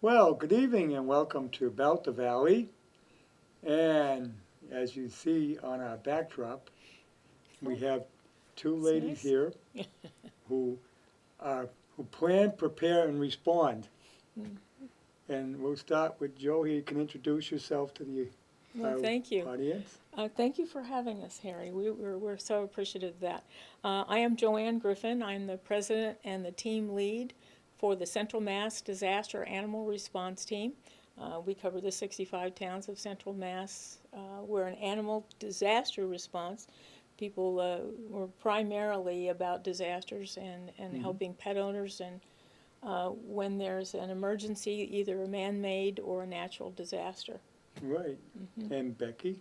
Well, good evening and welcome to About the Valley. And as you see on our backdrop, we have two It's ladies nice. here who are who plan, prepare, and respond. And we'll start with Joe. You can introduce yourself to the Well, our thank you. audience. Thank you for having us, Harry. We're so appreciative of that. I am Joann Griffin. I'm the president and the team lead for the Central Mass Disaster Animal Response Team. We cover the 65 towns of Central Mass. We're an animal disaster response. People were primarily about disasters and helping pet owners and when there's an emergency, either a man-made or a natural disaster. Right. And Becky.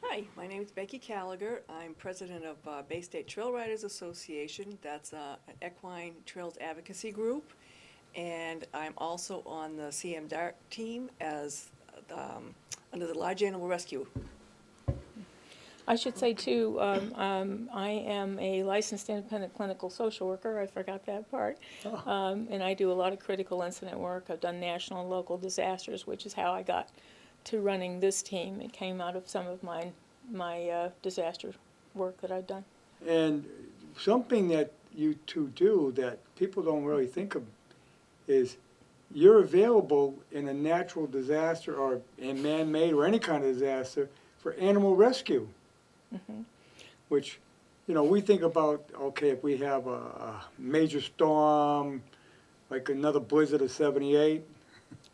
Hi, my name is Becky Kalagher. I'm president of Bay State Trail Riders Association. That's an equine trails advocacy group. And I'm also on the CM DART team as under the Large Animal Rescue. I should say too, I am a licensed independent clinical social worker. I forgot that part. And I do a lot of critical incident work. I've done national and local disasters, which is how I got to running this team. It came out of some of my disaster work that I've done. And something that you two do that people don't really think of is you're available in a natural disaster or a man-made or any kind of disaster for animal rescue. Which, we think about, okay, if we have a major storm, like another blizzard of 78.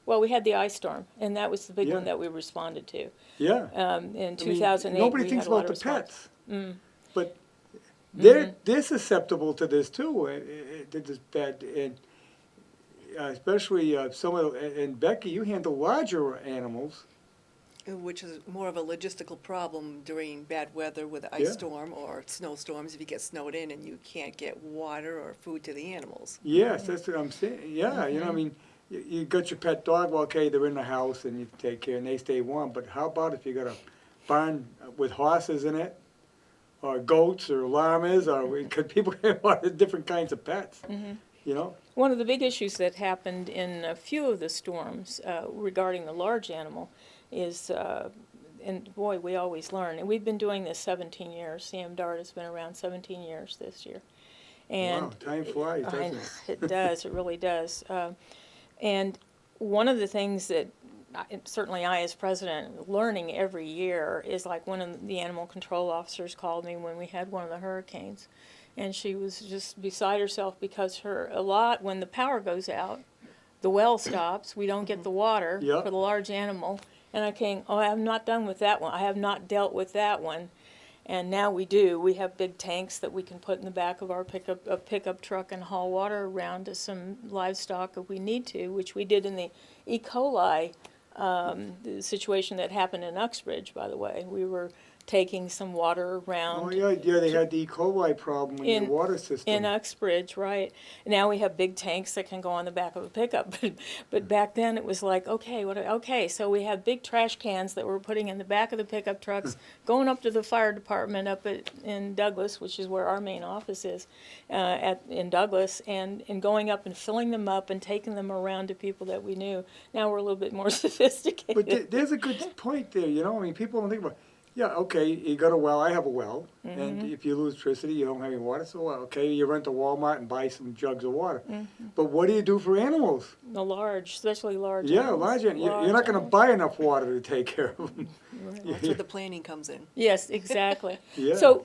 Well, we had the ice storm, and that was the big Yeah. one that we responded to. Yeah. In I 2008, mean, nobody we thinks had a lot about of the response. pets. But they're susceptible to this too. And especially some of, and Becky, you handle larger animals. Which is more of a logistical problem during bad weather with an ice Yeah. storm or snowstorms if you get snowed in and you can't get water or food to the animals. Yes, that's what I'm saying. Yeah, I mean, you got your pet dog, well, okay, they're in the house and you take care and they stay warm, but how about if you got a barn with horses in it, or goats or llamas, or because people have a lot of different kinds of pets, One of the big issues that happened in a few of the storms regarding the large animal is, and boy, we always learn. And we've been doing this 17 years. CM DART has been around 17 years this year. And Wow, time flies, doesn't it? It does, it really does. And one of the things that certainly I, as president, learning every year is like one of the animal control officers called me when we had one of the hurricanes. And she was just beside herself because when the power goes out, the well stops, we don't get the water Yep. for the large animal. And I am not done with that one. I have not dealt with that one. And now we do. We have big tanks that we can put in the back of our pickup truck and haul water around to some livestock if we need to, which we did in the E. coli the situation that happened in Uxbridge, by the way. We were taking some water around. Oh, yeah, they had the E. coli problem in the water system. In Uxbridge, right. Now we have big tanks that can go on the back of a pickup, but back then it was like, okay, so we have big trash cans that we're putting in the back of the pickup trucks, going up to the fire department in Douglas, which is where our main office is, in Douglas, and going up and filling them up and taking them around to people that we knew. Now we're a little bit more sophisticated. But there's a good point there, I mean, people don't think about, yeah, okay, you got a well, I have a well, and if you lose electricity, you don't have any water, so okay, you rent to Walmart and buy some jugs of water. But what do you do for animals? Especially large Yeah, animals. large animals. You're Large not going to animals. buy enough water to take care of them. That's where the planning comes in. Yes, exactly. Yeah. So,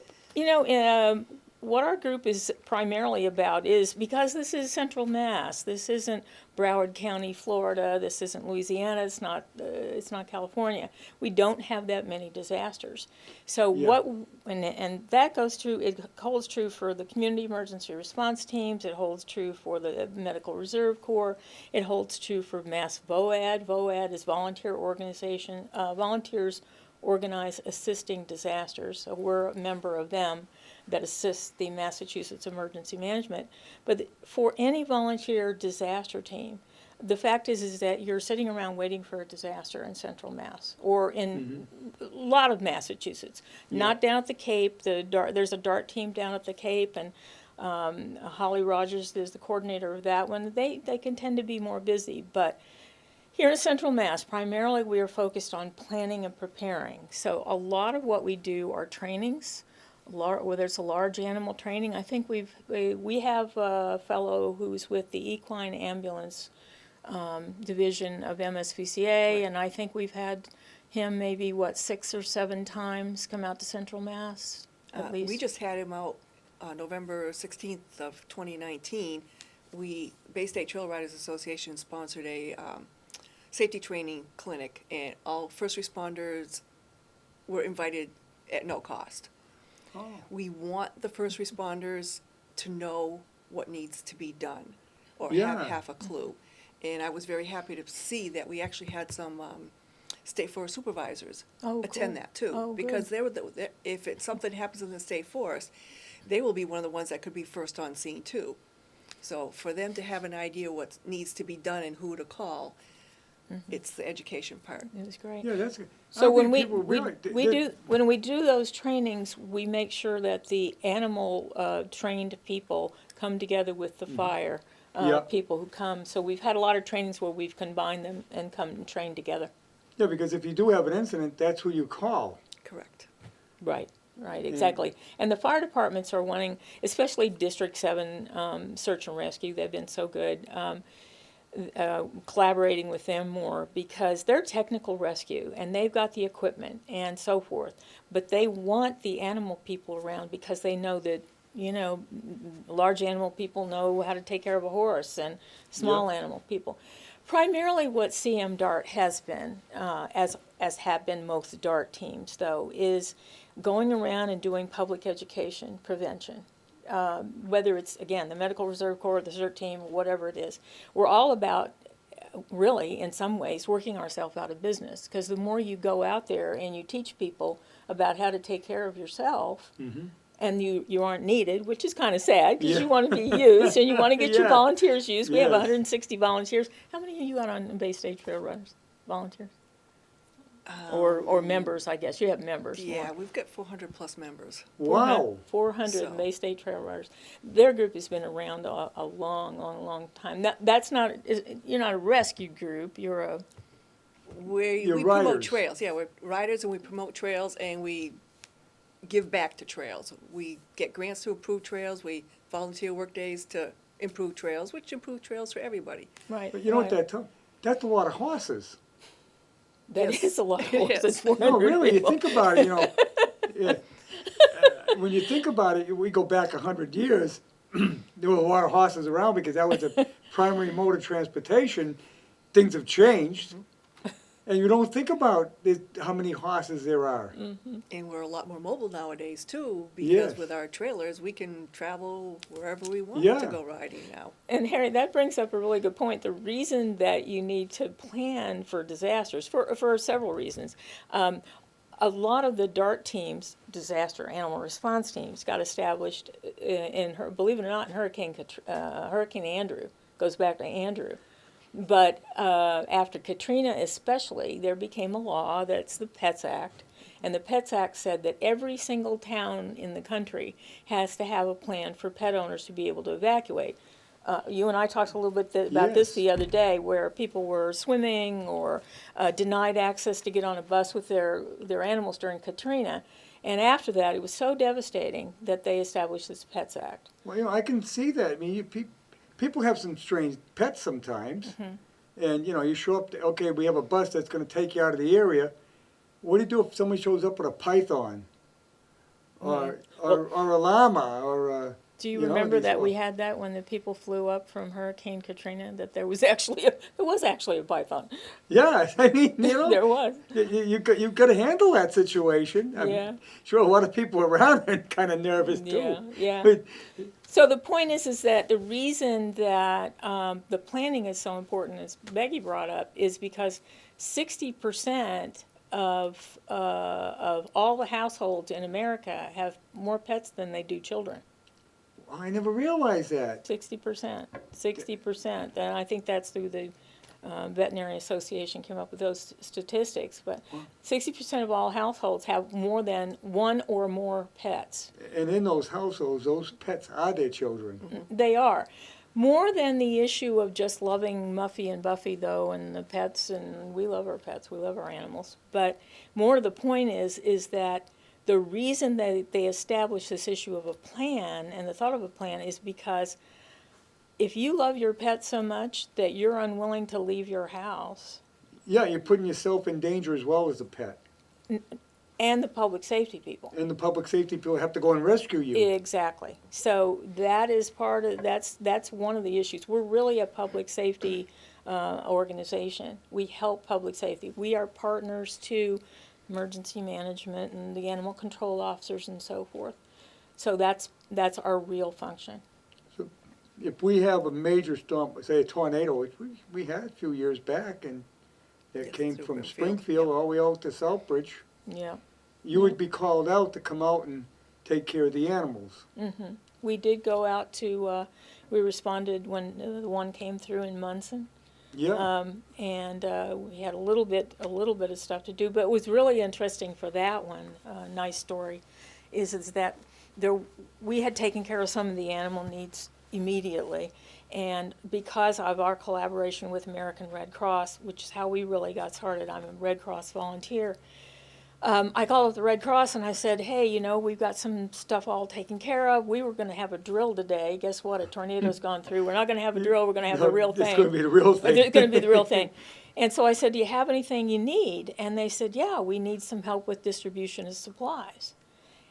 what our group is primarily about is, because this is Central Mass, this isn't Broward County, Florida, this isn't Louisiana, it's not California. We don't have that many disasters. So Yeah. and that goes true, it holds true for the community emergency response teams, it holds true for the Medical Reserve Corps, it holds true for Mass VOAD. VOAD is volunteer organization, volunteers organize assisting disasters, so we're a member of them that assists the Massachusetts Emergency Management. But for any volunteer disaster team, the fact is that you're sitting around waiting for a disaster in Central Mass or in a lot of Massachusetts. Not down at the Cape. There's a DART team down at the Cape, and Holly Rogers is the coordinator of that one. They can tend to be more busy, but Here in Central Mass, primarily we are focused on planning and preparing. So a lot of what we do are trainings, whether it's a large animal training. I think we have a fellow who's with the equine ambulance division of MSVCA, and I think we've had him maybe, 6 or 7 times come out to Central Mass, at least. We just had him out November 16th of 2019. Bay State Trail Riders Association sponsored a safety training clinic, and all first responders were invited at no cost. Oh. We want the first responders to know what needs to be done, or Yeah. have half a clue. And I was very happy to see that we actually had some state forest supervisors Oh, attend cool. that too. Oh, Because if something happens in the state forest, they will be one of the ones that could be first on scene too. So for them to have an idea what needs to be done and who to call, it's the education part. It was great. Yeah, that's good. So I when think people really- when we do those trainings, we make sure that the animal trained people come together with the fire Yeah. people who come. So we've had a lot of trainings where we've combined them and come and train together. Yeah, because if you do have an incident, that's who you call. Correct. Right, exactly. And the fire departments are wanting, especially District 7 Search and Rescue, they've been so good, collaborating with them more because they're technical rescue and they've got the equipment and so forth. But they want the animal people around because they know that, large animal people know how to take care of a horse and small animal people. Primarily what CM DART has been, as have been most DART teams, though, is going around and doing public education prevention. Whether it's, again, the Medical Reserve Corps, the CERT team, or whatever it is. We're all about, really, in some ways, working ourselves out of business. Because the more you go out there and you teach people about how to take care of yourself, and you aren't needed, which is kind of sad, because you want to be used, and you want to get your Yeah. volunteers used. We have Yes. 160 volunteers. How many of you got on Bay State Trail Runners? Volunteers? Or members, I guess. You have members. Yeah, more. we've got 400 plus members. Wow. 400 So- Bay State Trail Runners. Their group has been around a long time. That's not, you're not a rescue group, you're a, You're We promote riders. trails. Yeah, we're riders and we promote trails and we give back to trails. We get grants to improve trails. We volunteer work days to improve trails, which improve trails for everybody. right. But you know right. what that's a lot of horses. That Yes. is a lot of It horses. is. 400 No, really, you people. think about it, yeah. When you think about it, we go back 100 years, there were a lot of horses around because that was the primary mode of transportation. Things have changed. And you don't think about how many horses there are. And we're a lot more mobile nowadays too, because Yes. with our trailers, we can travel wherever we want Yeah. to go riding now. And Harry, that brings up a really good point. The reason that you need to plan for disasters, for several reasons. A lot of the DART teams, disaster animal response teams, got established believe it or not, in Hurricane Andrew. Goes back to Andrew. But after Katrina especially, there became a law, that's the Pets Act. And the Pets Act said that every single town in the country has to have a plan for pet owners to be able to evacuate. You and I talked a little bit about this Yes. the other day, where people were swimming or denied access to get on a bus with their animals during Katrina. And after that, it was so devastating that they established this Pets Act. Well, I can see that. I mean, people have some strange pets sometimes. And, you show up, okay, we have a bus that's going to take you out of the area. What do you do if somebody shows up with a python? Or a llama? Or Do you remember these that we all- had that when the people flew up from Hurricane Katrina, that there was actually a python? Yeah, I mean, There was. you've got to handle that situation. Yeah. Sure, a lot of people around are kind of nervous too. Yeah, yeah. But, So the point is that the reason that the planning is so important, as Becky brought up, is because 60% of all the households in America have more pets than they do children. I never realized that. 60%, and I think that's through the Veterinary Association came up with those statistics. But 60% of all households have more than one or more pets. And in those households, those pets are their children. They are. More than the issue of just loving Muffy and Buffy, though, and the pets, and we love our pets, we love our animals. But more to the point is that the reason that they established this issue of a plan and the thought of a plan is because if you love your pet so much that you're unwilling to leave your house, Yeah, you're putting yourself in danger as well as the pet. and the public safety people. And the public safety people have to go and rescue you. Exactly. So that is part of, that's one of the issues. We're really a public safety organization. We help public safety. We are partners to emergency management and the animal control officers and so forth. So that's our real function. So if we have a major storm, say a tornado, which we had a few years back, and it Yes, came through from Brookfield, Springfield yep. all the way out to Southbridge, Yeah. you would be called out to come out and take care of the animals. Mm-hmm. We did go out to, we responded when the one came through in Munson. Yeah, And we had a little bit of stuff to do, but it was really interesting for that one. Nice story, is that we had taken care of some of the animal needs immediately, and because of our collaboration with American Red Cross, which is how we really got started. I'm a Red Cross volunteer. I called up the Red Cross and I said, hey, you know, we've got some stuff all taken care of. We were going to have a drill today. Guess what? A tornado's gone through. We're not going to have a drill. We're going to have the real thing. It's going to be the real thing. It's going to be the real thing. And so I said, do you have anything you need? And they said, yeah, we need some help with distribution of supplies.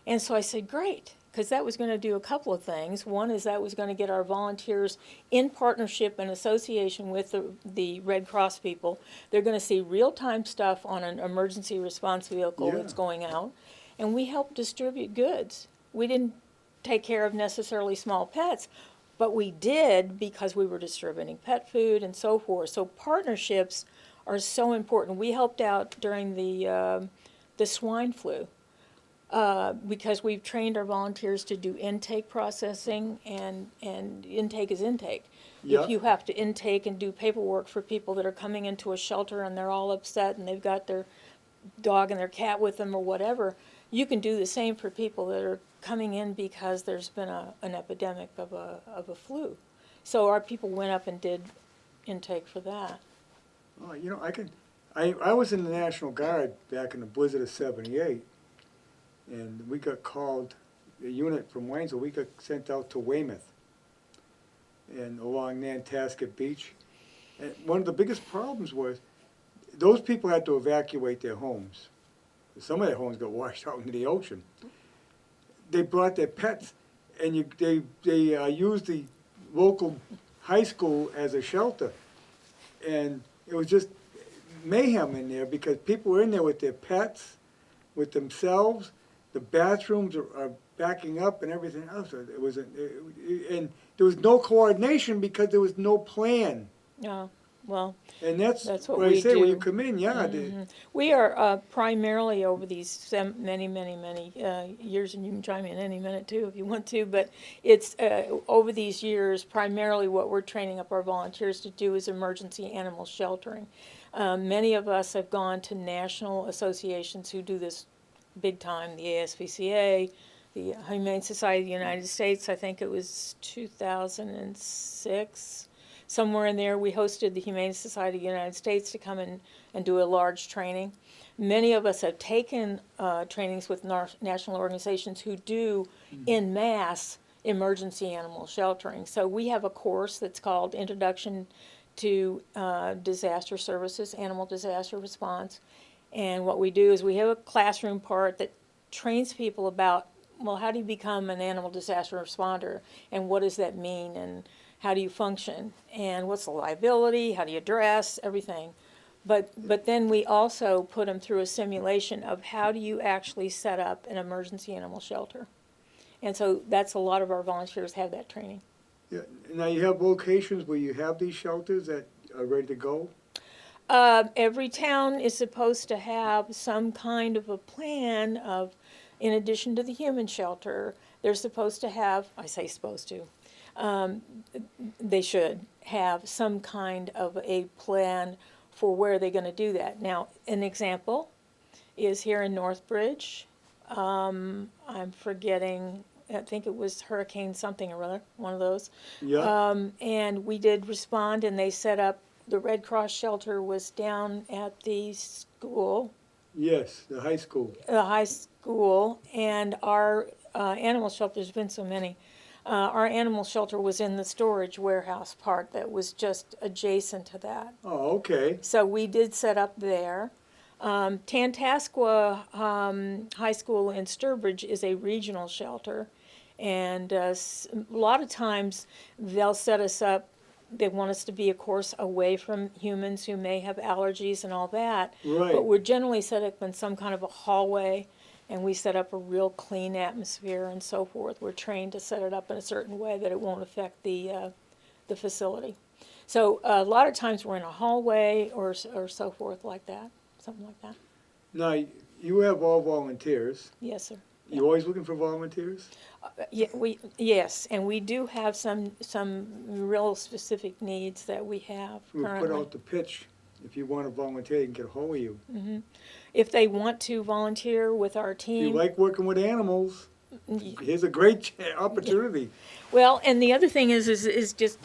And so I said, great, because that was going to do a couple of things. One is that was going to get our volunteers in partnership and association with the Red Cross people. They're going to see real-time stuff on an emergency response vehicle Yeah. that's going out. And we helped distribute goods. We didn't take care of necessarily small pets, but we did because we were distributing pet food and so forth. So partnerships are so important. We helped out during the swine flu. Because we've trained our volunteers to do intake processing, and intake is intake. Yeah. If you have to intake and do paperwork for people that are coming into a shelter and they're all upset and they've got their dog and their cat with them or whatever, you can do the same for people that are coming in because there's been an epidemic of a flu. So our people went up and did intake for that. Oh, you know, I was in the National Guard back in the blizzard of '78, and we got called, a unit from Waynesville, we got sent out to Weymouth and along Nantasket Beach. And one of the biggest problems was those people had to evacuate their homes. Some of their homes got washed out into the ocean. They brought their pets, and they used the local high school as a shelter. And it was just mayhem in there because people were in there with their pets, with themselves. The bathrooms are backing up and everything else. It was, and there was no coordination because there was no plan. Well, And that's what what I we say when do. you come in. Yeah, we are primarily over these many years, and you can chime in any minute too if you want to, but it's over these years, primarily what we're training up our volunteers to do is emergency animal sheltering. Many of us have gone to national associations who do this big time, the ASPCA, the Humane Society of the United States. I think it was 2006. Somewhere in there, we hosted the Humane Society of the United States to come in and do a large training. Many of us have taken trainings with national organizations who do en masse emergency animal sheltering. So we have a course that's called Introduction to Disaster Services, Animal Disaster Response. And what we do is we have a classroom part that trains people about, well, how do you become an animal disaster responder, and what does that mean, and how do you function, and what's the liability, how do you dress, everything. But then we also put them through a simulation of how do you actually set up an emergency animal shelter. And so that's a lot of our volunteers have that training. Yeah. Now you have locations where you have these shelters that are ready to go. Every town is supposed to have some kind of a plan of, in addition to the human shelter, they're supposed to have, I say supposed to, they should have some kind of a plan for where they're going to do that. Now, an example is here in Northbridge. I'm forgetting I think it was Hurricane something or other, one of those. Yeah, And we did respond, and they set up, the Red Cross shelter was down at the school, yes, the high school. the high school, and our animal shelter, there's been so many, our animal shelter was in the storage warehouse part that was just adjacent to that. Oh, okay. So we did set up there. Tantascwa High School in Sturbridge is a regional shelter, and a lot of times they'll set us up. They want us to be, of course, away from humans who may have allergies and all that. Right. But we're generally set up in some kind of a hallway, and we set up a real clean atmosphere and so forth. We're trained to set it up in a certain way that it won't affect the facility. So a lot of times we're in a hallway or so forth like that, something like that. Now, you have all volunteers. Yes, sir. You always looking for volunteers? Yeah, yes, and we do have some real specific needs that we have We put currently. out the pitch. If you want to volunteer, they can get a hold of you. If they want to volunteer with our If you team, like working with animals, here's a great opportunity. well, and the other thing is just,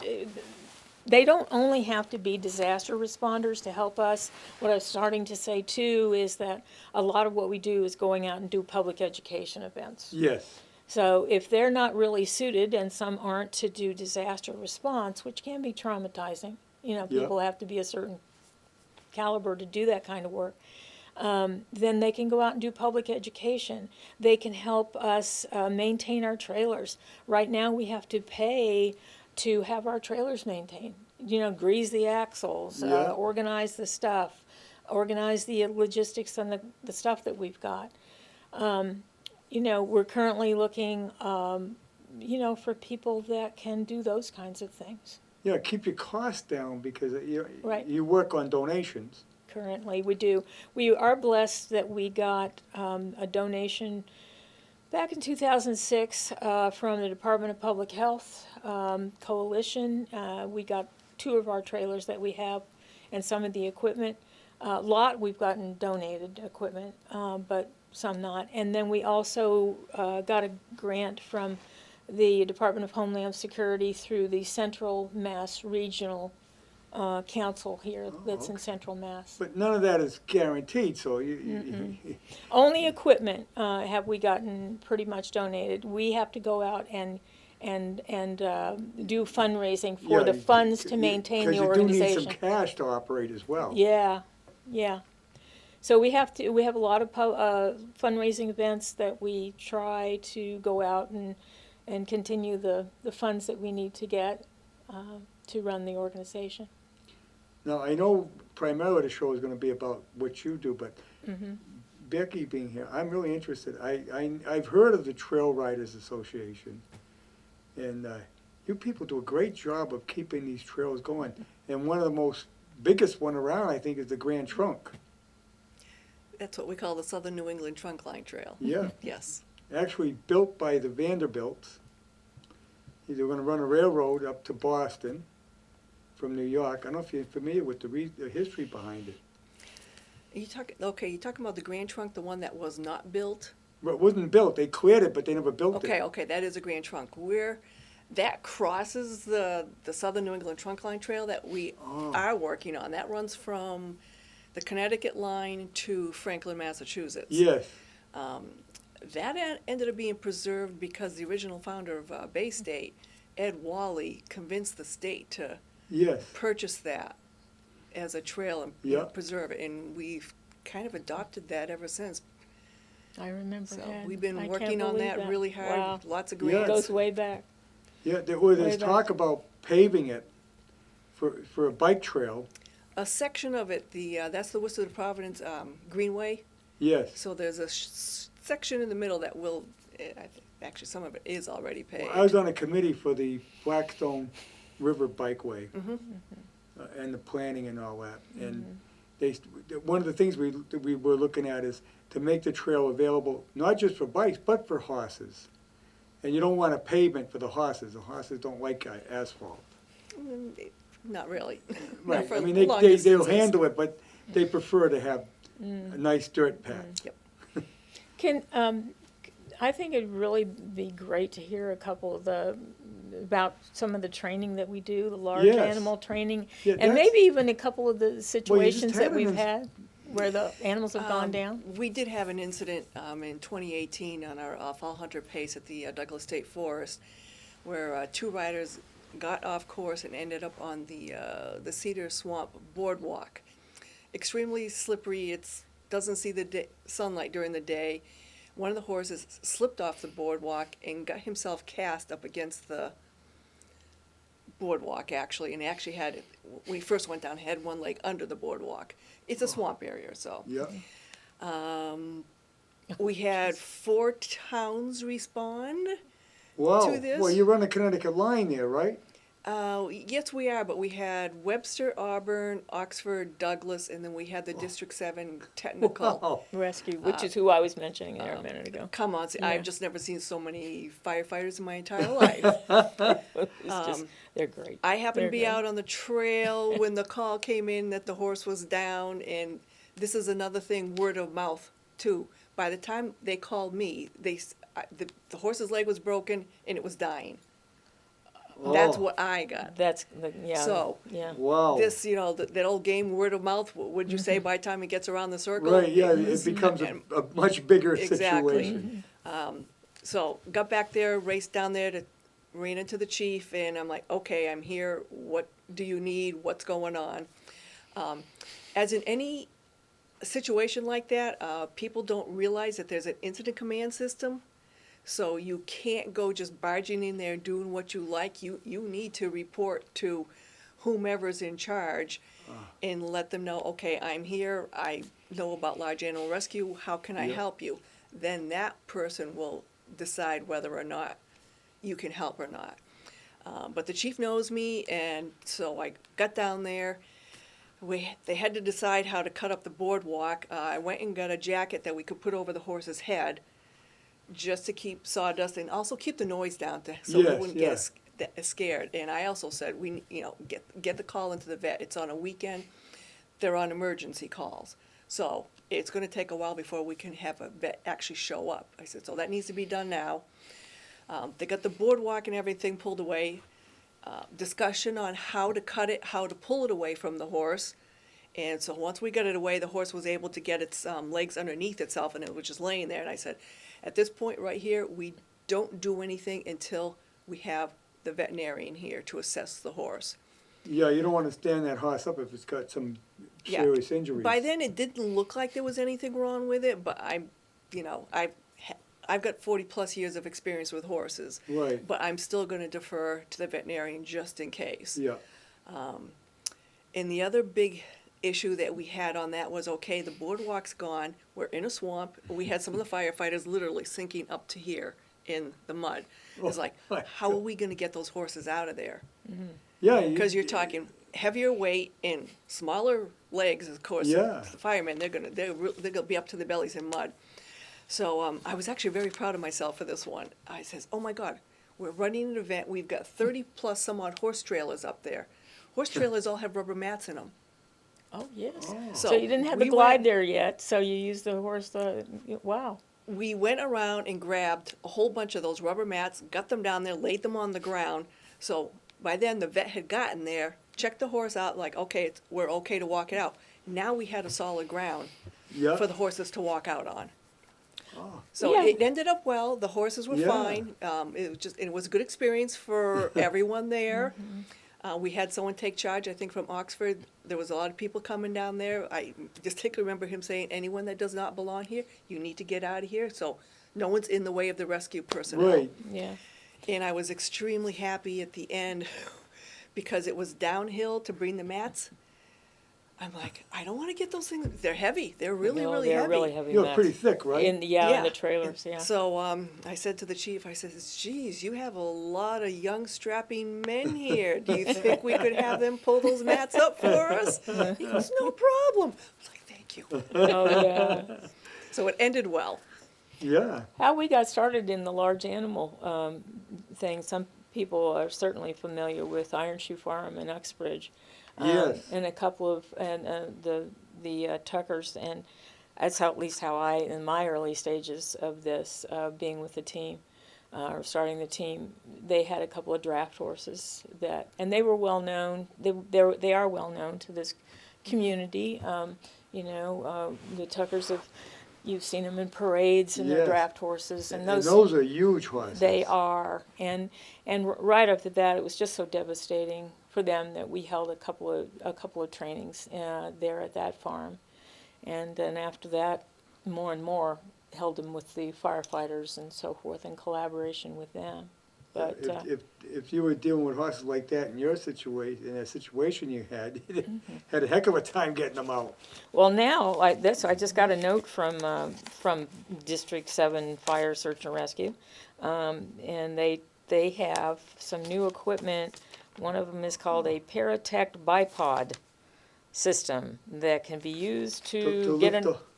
they don't only have to be disaster responders to help us. What I was starting to say too is that a lot of what we do is going out and do public education events. Yes, So if they're not really suited, and some aren't, to do disaster response, which can be traumatizing, Yeah. people have to be a certain caliber to do that kind of work, then they can go out and do public education. They can help us maintain our trailers. Right now, we have to pay to have our trailers maintained. Grease the axles, Yeah. organize the stuff, organize the logistics and the stuff that we've got. We're currently looking, for people that can do those kinds of things. yeah, keep your costs down because Right. you work on donations. Currently, we do. We are blessed that we got a donation back in 2006 from the Department of Public Health Coalition. We got 2 of our trailers that we have and some of the equipment. We've gotten donated equipment, but some not. And then we also got a grant from the Department of Homeland Security through the Central Mass Regional Council here that's in okay. Central Central Mass. But none of that is guaranteed, so you Only equipment have we gotten pretty much donated. We have to go out and do fundraising for yeah, the funds to maintain the Because you do need organization. some cash to operate as well. Yeah. So we have a lot of fundraising events that we try to go out and continue the funds that we need to get to run the organization. Now, I know primarily the show is going to be about what you do, but Becky being here, I'm really interested. I've heard of the Trail Riders Association, and you people do a great job of keeping these trails going. And one of the biggest one around, I think, is the Grand Trunk. That's what we call the Southern New England Trunk Line Trail. Yeah, Yes. actually built by the Vanderbilts. They're going to run a railroad up to Boston from New York. I don't know if you're familiar with the history behind it. You're talking about the Grand Trunk, the one that was not built? But it wasn't built. They cleared it, but they never built it. Okay, that is a Grand Trunk. That crosses the Southern New England Trunk Line Trail that we are working on. That runs from the Connecticut line to Franklin, Massachusetts. Yes. That ended up being preserved because the original founder of Bay State, Ed Wally, convinced the state to Yes. purchase that as a trail and Yeah. preserve it, and we've kind of adopted that ever since. I remember So that. we've been I can't working on believe that really hard, Wow. lots of Yeah. It grants. goes way back. Yeah, there's Way back. talk about paving it for a bike trail. A section of it, that's the Worcester to Providence Greenway. Yes. So there's a section in the middle that actually some of it is already paved. Well, I was on a committee for the Blackstone River Bikeway and the planning and all that. And one of the things we were looking at is to make the trail available not just for bikes but for horses. And you don't want a pavement for the horses. The horses don't like asphalt. Not really. Not Right. for I mean, long they'll distances. handle it, but they prefer to have a nice dirt path. Yep. Can, I think it'd really be great to hear a couple of about some of the training that we do, the large Yes. animal training, Yeah, and that's- maybe even a couple of the situations that had we've an had where the animals have gone down. We did have an incident in 2018 on our fall hunter pace at the Douglas State Forest, where two riders got off course and ended up on the Cedar Swamp boardwalk. Extremely slippery. It doesn't see the sunlight during the day. One of the horses slipped off the boardwalk and got himself cast up against the boardwalk, actually, and actually had, when he first went down, had one leg under the boardwalk. It's a swamp area, so. Yeah. We had 4 towns respond. Wow. To this? Well, you run the Connecticut line there, right? Yes, we are, but we had Webster, Auburn, Oxford, Douglas, and then we had the District 7 technical. Wow. Rescue, which is who I was mentioning there a minute ago. Come on, Yeah. I've just never seen so many firefighters in my entire life. It's just, they're great. I happened They're to be great. out on the trail when the call came in that the horse was down, and this is another thing, word of mouth, too. By the time they called me, the horse's leg was broken and it was dying. That's Oh. what I got. That's, yeah. So, Yeah. Wow. This, that old game, word of mouth, what would you say by the time it gets around the circle? Right, yeah, it becomes a much bigger Exactly. situation. So got back there, raced down there ran into the chief, and I'm like, okay, I'm here. What do you need? What's going on? As in any situation like that, people don't realize that there's an incident command system. So you can't go just barging in there doing what you like. You need to report to whomever's in charge and let them know, okay, I'm here. I know about large animal rescue. How can I Yeah. help you? Then that person will decide whether or not you can help or not. But the chief knows me, and so I got down there. They had to decide how to cut up the boardwalk. I went and got a jacket that we could put over the horse's head, just to keep sawdust and also keep the noise down, so we Yes, wouldn't get scared. And I also said, get the call into the vet. It's on a weekend. They're on emergency calls, so it's going to take a while before we can have a vet actually show up. I said, so that needs to be done now. They got the boardwalk and everything pulled away. Discussion on how to cut it, how to pull it away from the horse. And so once we got it away, the horse was able to get its legs underneath itself, and it was just laying there. And I said, at this point right here, we don't do anything until we have the veterinarian here to assess the horse. Yeah, you don't want to stand that horse up if it's got some Yeah. serious injuries. By then, it didn't look like there was anything wrong with it, but I've got 40-plus years of experience with horses. Right. But I'm still going to defer to the veterinarian just in case. Yeah. And the other big issue that we had on that was, okay, the boardwalk's gone, we're in a swamp. We had some of the firefighters literally sinking up to here in the mud. It's like, my how are we going to get those horses out of there? Yeah. Because you're talking heavier weight and smaller legs, of course. Yeah. The firemen, they're gonna be up to their bellies in mud. So I was actually very proud of myself for this one. I says, oh my God, we're running an event. We've got 30-plus some odd horse trailers up there. Horse trailers all have rubber mats in them. Oh, yes. Oh. So you didn't have the we glide went- there yet, so you used the horse, wow. We went around and grabbed a whole bunch of those rubber mats, got them down there, laid them on the ground. So by then, the vet had gotten there, checked the horse out, like, okay, we're okay to walk it out. Now we had a solid ground Yeah. for the horses to walk out on. Oh. So Yeah. it ended up well. The horses were Yeah. fine. It was a good experience for everyone there. We had someone take charge, I think, from Oxford. There was a lot of people coming down there. I distinctly remember him saying, anyone that does not belong here, you need to get out of here. So no one's in the way of the rescue personnel. Right. Yeah. And I was extremely happy at the end because it was downhill to bring the mats. I'm like, I don't want to get those things. They're heavy. They're really, No, really they're heavy. really heavy. You're mats. pretty thick, right? In the trailers, yeah. So I said to the chief, I said, geez, you have a lot of young strapping men here. Do you think we could have them pull those mats up for us? He goes, no problem. I was like, thank you. Oh, yeah. So it ended well. Yeah. How we got started in the large animal thing, some people are certainly familiar with Iron Shoe Farm in Uxbridge. Yes. And a couple of, the Tuckers, and That's how, at least how I, in my early stages of this, being with the team, or starting the team, they had a couple of draft horses that, and they were well known. They are well known to this community. The Tuckers have, you've seen them in parades and their Yes. draft horses, and those those are huge horses. they are. And right after that, it was just so devastating for them that we held a couple of trainings there at that farm. And then after that, more and more held them with the firefighters and so forth in collaboration with them. But If you were dealing with horses like that in your situation, in a situation you had, had a heck of a time getting them out. well, now I just got a note from District 7 Fire Search and Rescue, and they have some new equipment. One of them is called a Paratect bipod system that can be used to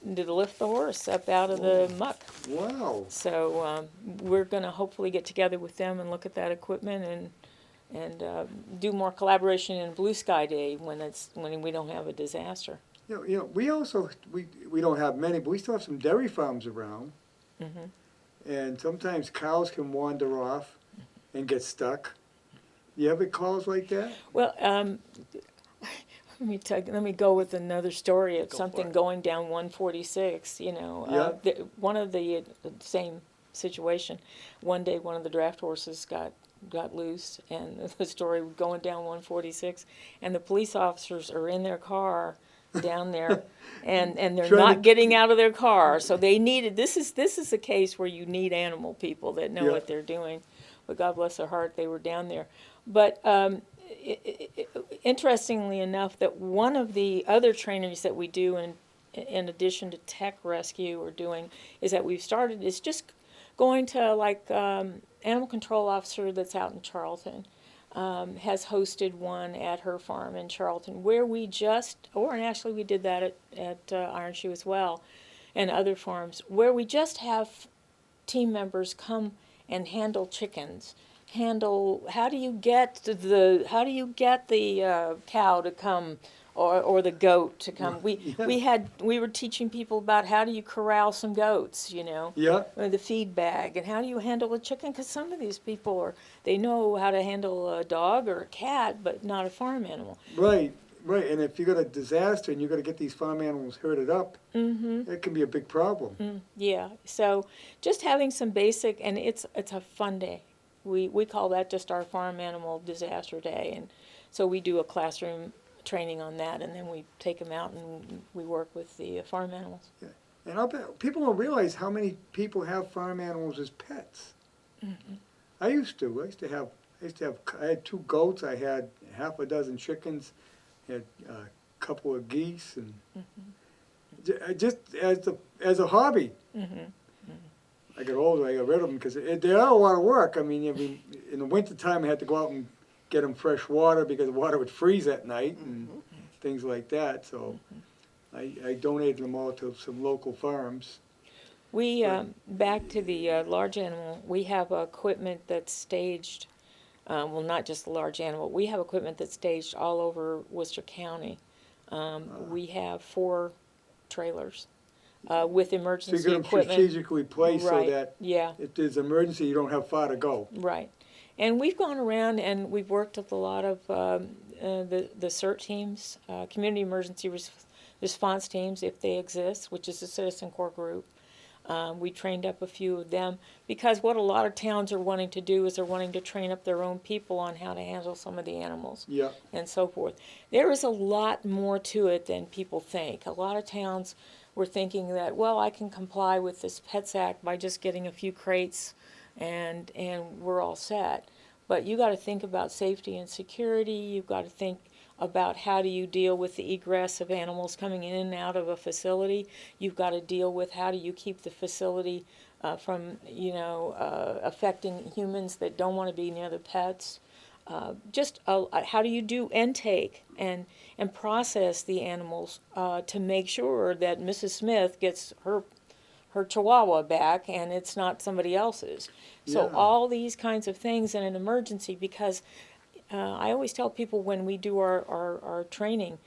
lift the horse up out of the muck. Wow. So we're going to hopefully get together with them and look at that equipment and do more collaboration in Blue Sky Day when we don't have a disaster. We also we don't have many, but we still have some dairy farms around, and sometimes cows can wander off and get stuck. You ever calls like that? Well, let me go with another story of Go for something it. going down 146. One of the same situation. One day, one of the draft horses got loose, and the story going down 146, and the police officers are in their car down there, and they're Trying not to- getting out of their car. So they needed. This is a case where you need animal people that know Yeah. what they're doing. But God bless their heart, they were down there. But interestingly enough, that one of the other trainings that we do in addition to tech rescue we're doing is that we've started is just going to animal control officer that's out in Charlton has hosted one at her farm in Charlton where and actually we did that at Iron Shoe as well and other farms where we just have team members come and handle chickens. How do you get the cow to come or the goat to come? We were teaching people about how do you corral some goats, Yeah. the feed bag, and how do you handle a chicken? Because some of these people they know how to handle a dog or a cat, but not a farm animal. Right. And if you got a disaster and you got to get these farm animals herded up, that can be a big problem. Yeah. So just having some basic, and it's a fun day. We call that just our farm animal disaster day, and so we do a classroom training on that, and then we take them out and we work with the farm animals. And I'll bet people don't realize how many people have farm animals as pets. I used to have. I had 2 goats. I had half a dozen chickens. Had a couple of geese, and just as a hobby. I got older, I got rid of them because they are a lot of work. I mean, in the wintertime, I had to go out and get them fresh water because the water would freeze at night and things like that. So I donated them all to some local farms. We, back to the large animal, we have equipment that's staged, well, not just the large animal, we have equipment that's staged all over Worcester County. We have 4 trailers with So you emergency get them equipment. strategically placed Right, so that yeah. if there's an emergency, you don't have far to go. Right. And we've gone around and we've worked with a lot of the CERT teams, community emergency response teams, if they exist, which is a citizen corps group. We trained up a few of them because what a lot of towns are wanting to do is they're wanting to train up their own people on how to handle some of the animals Yeah. and so forth. There is a lot more to it than people think. A lot of towns were thinking that, well, I can comply with this Pets Act by just getting a few crates and we're all set. But you got to think about safety and security. You've got to think about how do you deal with the egress of animals coming in and out of a facility. You've got to deal with how do you keep the facility from, affecting humans that don't want to be near the pets. How do you do intake and process the animals to make sure that Mrs. Smith gets her chihuahua back and it's not somebody else's. So Yeah. all these kinds of things in an emergency, because I always tell people when we do our training,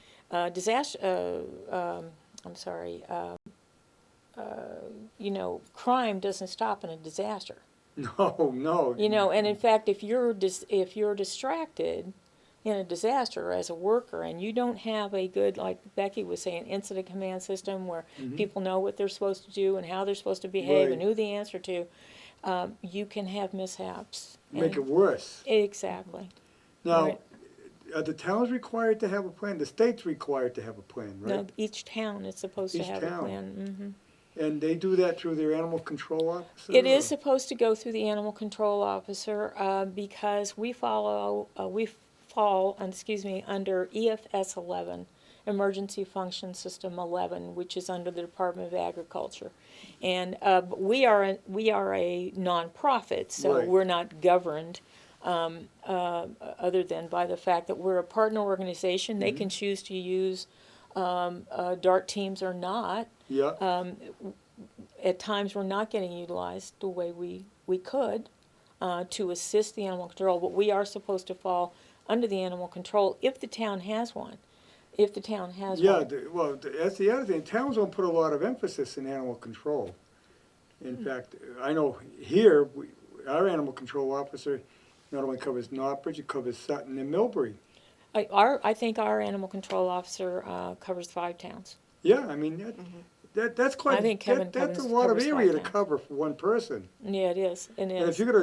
crime doesn't stop in a disaster. No, no. And in fact, if you're distracted in a disaster as a worker and you don't have a good, like Becky was saying, incident command system where people know what they're supposed to do and how they're supposed to behave and Right. who they answer to, you can have mishaps. Make it And- worse. Exactly. Now, Right. are the towns required to have a plan? The state's required to have a plan, right? No, each town is supposed to Each have town. a plan. And they do that through their animal control officer? It is or- supposed to go through the animal control officer because we fall, under EFS 11, Emergency Function System 11, which is under the Department of Agriculture. And but we are a nonprofit, so Right. we're not governed other than by the fact that we're a partner organization. They can choose to use DART teams or not. Yeah, At times, we're not getting utilized the way we could to assist the animal control, but we are supposed to fall under the animal control if the town has one. If the town has yeah, one. that's the other thing. Towns don't put a lot of emphasis in animal control. In fact, I know here, our animal control officer not only covers Northbridge, it covers Sutton and Millbury. I think our animal control officer covers 5 towns. Yeah, I mean, that's quite, I think Kevin that's a covers lot of 5 area to towns. cover for one person. Yeah, it is. It And if is. you got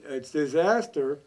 a disaster,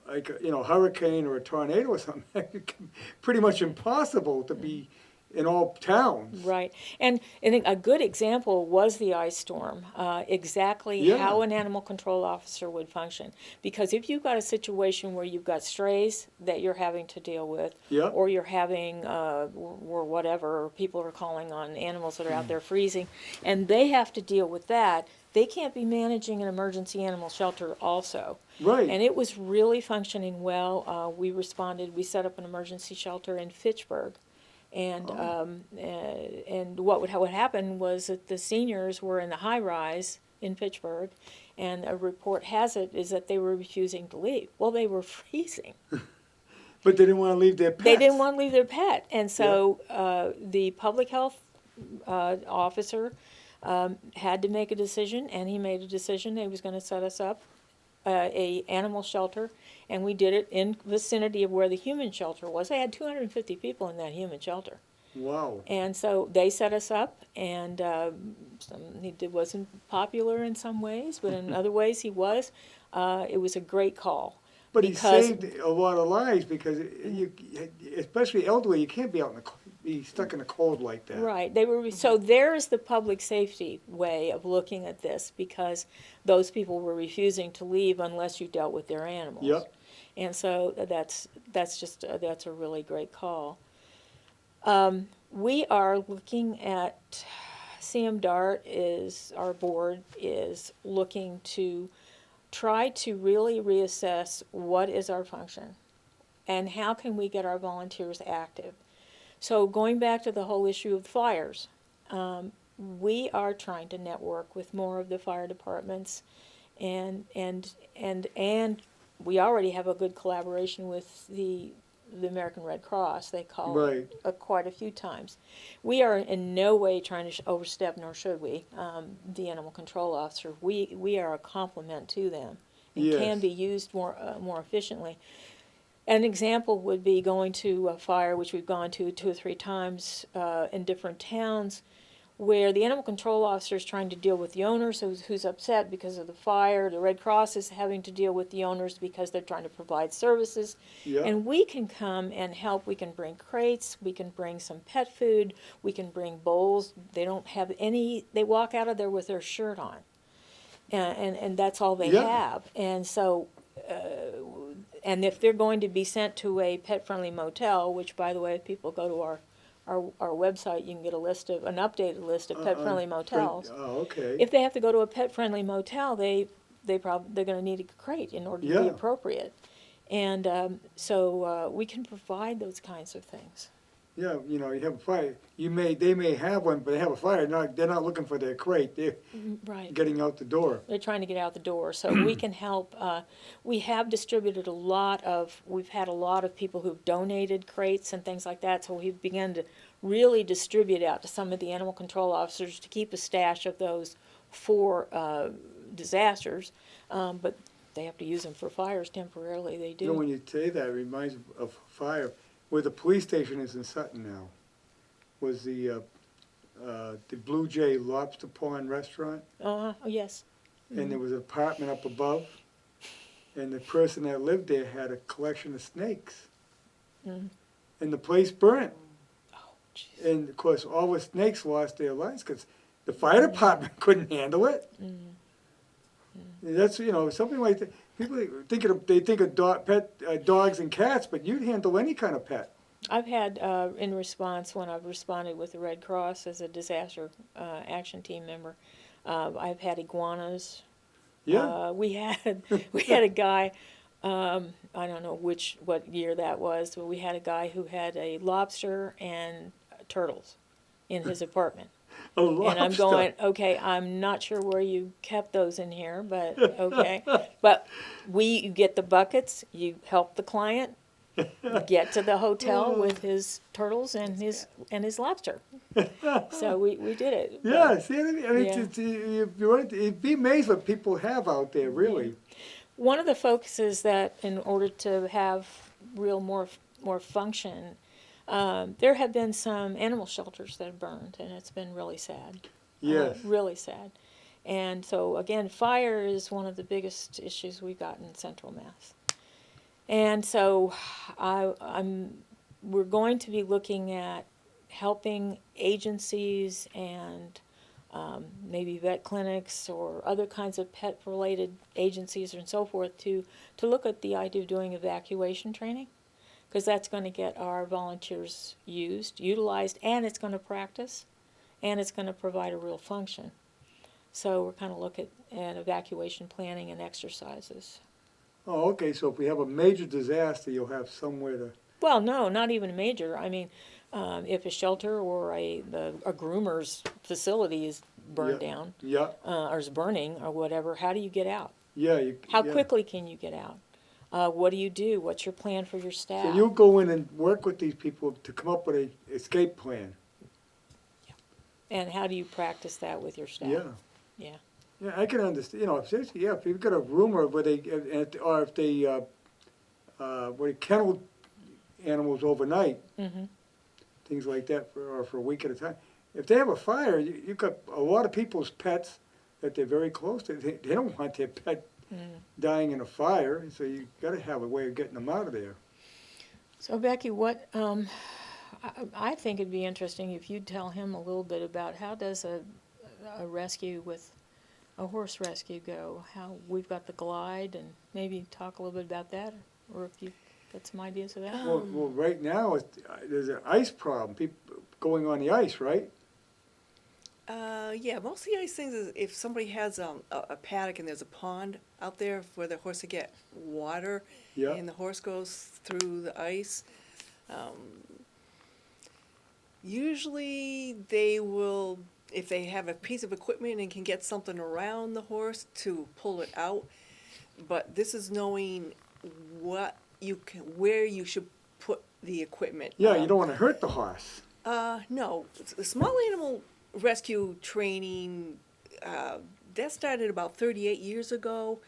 like, hurricane or a tornado or something, it's pretty much impossible to be in all towns. Right. And I think a good example was the ice storm, exactly Yeah. how an animal control officer would function. Because if you've got a situation where you've got strays that you're having to deal with, Yeah. or you're having, or whatever, or people are calling on animals that are out there freezing, and they have to deal with that, they can't be managing an emergency animal shelter also. Right. And it was really functioning well. We responded, we set up an emergency shelter in Fitchburg. And what happened was that the seniors were in the high rise in Fitchburg, and a report has it is that they were refusing to leave. Well, they were freezing. But they didn't want to leave their pets. They didn't want to leave their pet, and so the public health officer had to make a decision, and he made a decision. He was going to set us up a animal shelter, and we did it in vicinity of where the human shelter was. They had 250 people in that human shelter. Wow. And so they set us up, and he wasn't popular in some ways, but in other ways he was. It was a great call. But he because- saved a lot of lives because you, especially elderly, you can't be out in the, be stuck in the cold like that. Right. So there's the public safety way of looking at this, because those people were refusing to leave unless you dealt with their animals. Yep. And so that's a really great call. We are looking at, our board is looking to try to really reassess what is our function and how can we get our volunteers active. So going back to the whole issue of fires, we are trying to network with more of the fire departments, and we already have a good collaboration with the American Red Cross. They call Right. quite a few times. We are in no way trying to overstep, nor should we, the animal control officer. We are a complement to them and Yes. can be used more efficiently. An example would be going to a fire, which we've gone to 2 or 3 times in different towns, where the animal control officer is trying to deal with the owners who's upset because of the fire. The Red Cross is having to deal with the owners because they're trying to provide services. Yeah. And we can come and help. We can bring crates. We can bring some pet food. We can bring bowls. They don't have any. They walk out of there with their shirt on, and that's all they Yeah. have. And so. And if they're going to be sent to a pet-friendly motel, which, by the way, if people go to our website, you can get an updated list of pet-friendly motels. Oh, okay. If they have to go to a pet-friendly motel, they're going to need a crate in order to be Yeah. appropriate. And so we can provide those kinds of things. Yeah, you have a fire. They may have one, but they have a fire. They're not looking for their crate. They're Right. getting out the door. They're trying to get out the door, so we can help. We have distributed we've had a lot of people who've donated crates and things like that, so we've begun to really distribute out to some of the animal control officers to keep a stash of those for disasters, but they have to use them for fires temporarily, they You know, when do. you say that, it reminds me of fire, where the police station is in Sutton now, was the Blue Jay Lobster Pond Restaurant, Oh, yes. and there was an apartment up above, and the person that lived there had a collection of snakes. Mm. And the place burnt. Oh, jeez. And of course, all the snakes lost their lives because the fire department couldn't handle it. Mm. And that's, you know, something like that. People they think of dogs and cats, but you'd handle any kind of pet. I've had, in response, when I've responded with the Red Cross as a disaster action team member, I've had iguanas. Yeah. We had a guy, I don't know what year that was, but we had a guy who had a lobster and turtles in his apartment. A lobster. And I'm going, okay, I'm not sure where you kept those in here, but okay. But you get the buckets, you help the client get to the hotel with his turtles and his lobster. So we did it. Yeah, see what I mean? I mean, Yeah. you'd be amazed what people have out there, really. One of the focuses that in order to have real more function, there have been some animal shelters that have burned, and it's been really sad. Yes. Really sad. And so again, fire is one of the biggest issues we've got in Central Mass. And so we're going to be looking at helping agencies and maybe vet clinics or other kinds of pet-related agencies and so forth to look at the idea of doing evacuation training, because that's going to get our volunteers utilized, and it's going to practice, and it's going to provide a real function. So we're kind of looking at evacuation planning and exercises. Oh, okay, so if we have a major disaster, you'll have somewhere to... Well, no, not even major. I mean, if a shelter or a groomer's facility is burned down, or is burning or whatever, how do you get out? Yeah. How quickly can you get out? What do you do? What's your plan for your staff? So you'll go in and work with these people to come up with an escape plan. And how do you practice that with your staff? Yeah. Yeah. Yeah, I can understand. You know, if you've got a rumor where or if they where they kennel animals overnight, Mm-hmm. things like that, for a week at a time. If they have a fire, you've got a lot of people's pets that they're very close to. They don't want their pet dying in a fire, so you got to have a way of getting them out of there. So Becky, what I think it'd be interesting if you'd tell him a little bit about how does a rescue with a horse rescue go? How we've got the glide, and maybe talk a little bit about that, or if you've got some ideas of that. Well, right now there's an ice problem. People going on the ice, right? Yeah, most of the ice things is if somebody has a paddock and there's a pond out there where the horse will get water, Yeah. and the horse goes through the ice. Usually they will, if they have a piece of equipment and can get something around the horse to pull it out. But this is knowing what where you should put the equipment. Yeah, you don't want to hurt the horse. No, the small animal rescue training, that started about 38 years ago.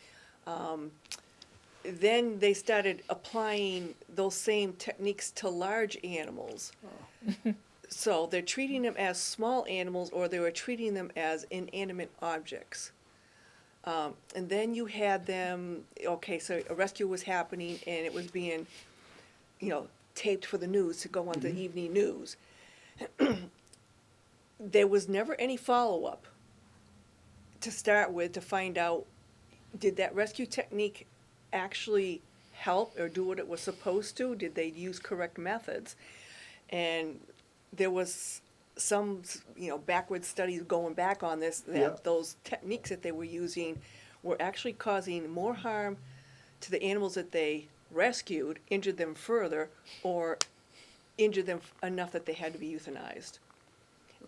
Then they started applying those same techniques to large animals. So they're treating them as small animals, or they were treating them as inanimate objects. And then you had them, okay, so a rescue was happening and it was being, taped for the news to go on the evening news. There was never any follow-up to start with to find out, did that rescue technique actually help or do what it was supposed to? Did they use correct methods? And there was some, backward studies going back on this, that those techniques that they were using were actually causing more harm to the animals that they rescued, injured them further, or injured them enough that they had to be euthanized.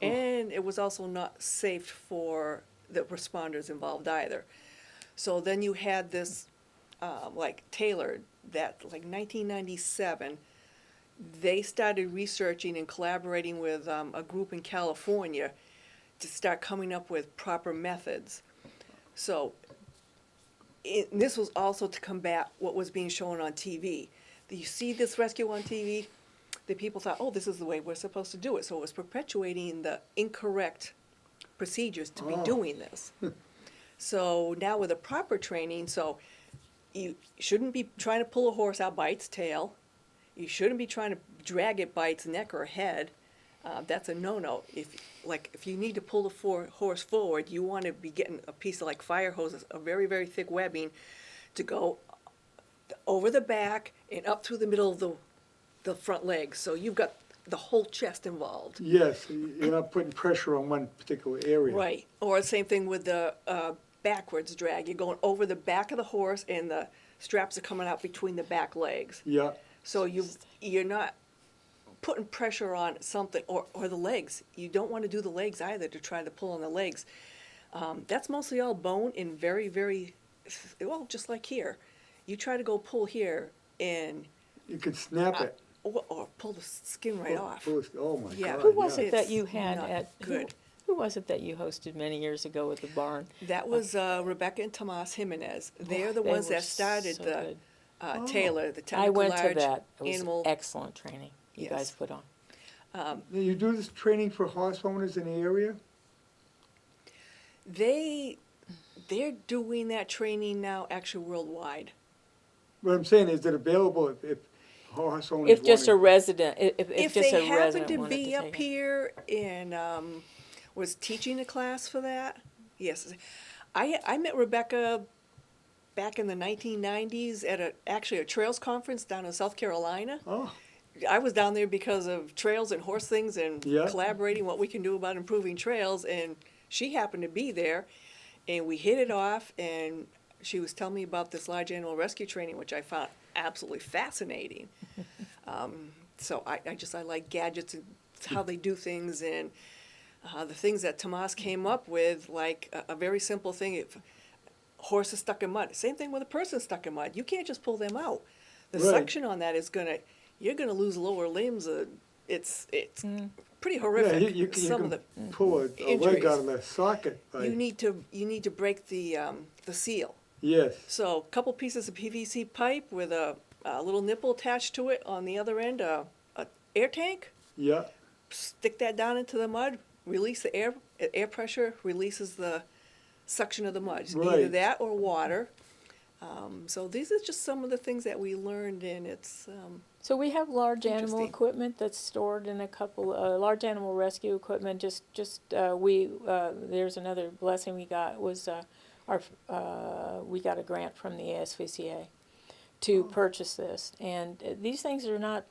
And it was also not safe for the responders involved either. So then you had this, like Taylor, that like 1997, they started researching and collaborating with a group in California to start coming up with proper methods. So this was also to combat what was being shown on TV. You see this rescue on TV, the people thought, oh, this is the way we're supposed to do it. So it was perpetuating the incorrect procedures to be doing this. So now with a proper training, so you shouldn't be trying to pull a horse out by its tail. You shouldn't be trying to drag it by its neck or head. That's a no-no. If you need to pull the horse forward, you want to be getting a piece of like fire hose, a very, very thick webbing, to go over the back and up through the middle of the front legs. So you've got the whole chest involved. Yes, you're not putting pressure on one particular area. Right. Or the same thing with the backwards drag. You're going over the back of the horse and the straps are coming out between the back legs. Yeah, So you're not putting pressure on something, or the legs. You don't want to do the legs either, to try to pull on the legs. That's mostly all bone and very, very, well, just like here. You try to go pull here and, you can snap it. or pull the skin right off. Oh, my Yeah. God. Who was yeah. it that It's you had not at, good. who was it that you hosted many years ago at the barn? That was Rebecca and Tomas Jimenez. They're the They ones were that started so the good. Taylor, the I technical went to large that. It was animal. excellent training you Yes. guys put on. Now, you do this training for horse owners in the area? They're doing that training now actually worldwide. What I'm saying, is it available if horse owners If just a wanted- resident, if If just they a happen resident to wanted be to up take it. here and was teaching a class for that, yes. I met Rebecca back in the 1990s at actually a trails conference down in South Carolina. Oh, I was down there because of trails and horse things and Yeah. collaborating what we can do about improving trails, and she happened to be there, and we hit it off, and she was telling me about this large animal rescue training, which I found absolutely fascinating. So I like gadgets and how they do things, and the things that Tomas came up with, like a very simple thing. If horses stuck in mud, same thing with a person stuck in mud. You can't just pull them out. The Right. suction on that is you're gonna lose lower limbs. It's pretty yeah, horrific. you Some of can the pull a leg injuries. out of the socket. By, you need to break the seal. yes, So a couple pieces of PVC pipe with a little nipple attached to it on the other end, a air tank. yeah, Stick that down into the mud. Release the air. Air pressure releases the suction of the mud. Either Right. that or water. So these are just some of the things that we learned, and it's So we have large animal Interesting. equipment that's stored in a couple, large animal rescue equipment. There's another blessing we got was we got a grant from the ASVCA to purchase this, and these things are not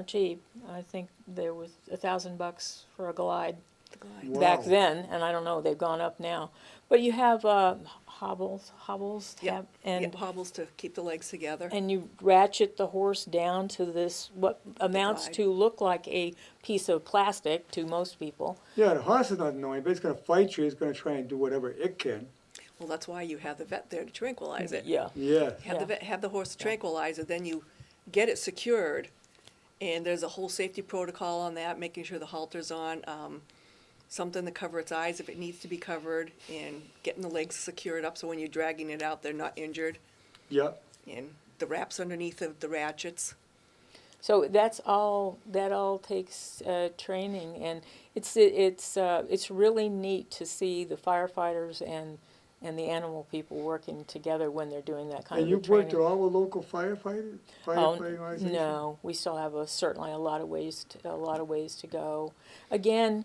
cheap. I think there was $1,000 for a glide the glide. Wow. back then, and I don't know, they've gone up now. But you have hobbles, Yeah, and hobbles to keep the legs together. and you ratchet the horse down to this, what amounts glide. to look like a piece of plastic to most people. yeah. The horse is not annoying, but it's going to fight you. It's going to try and do whatever it can. Well, that's why you have the vet there to tranquilize it. Yeah. Yes. Have Yeah. the vet have the horse tranquilize it, then you get it secured, and there's a whole safety protocol on that, making sure the halter's on, something to cover its eyes if it needs to be covered, and getting the legs secured up so when you're dragging it out, they're not injured, Yeah. and the wraps underneath the ratchets. So that all takes training, and it's really neat to see the firefighters and the animal people working together when they're doing that kind And of you've training. worked with all the local firefighting organizations? No, we still have certainly a lot of ways to go. Again,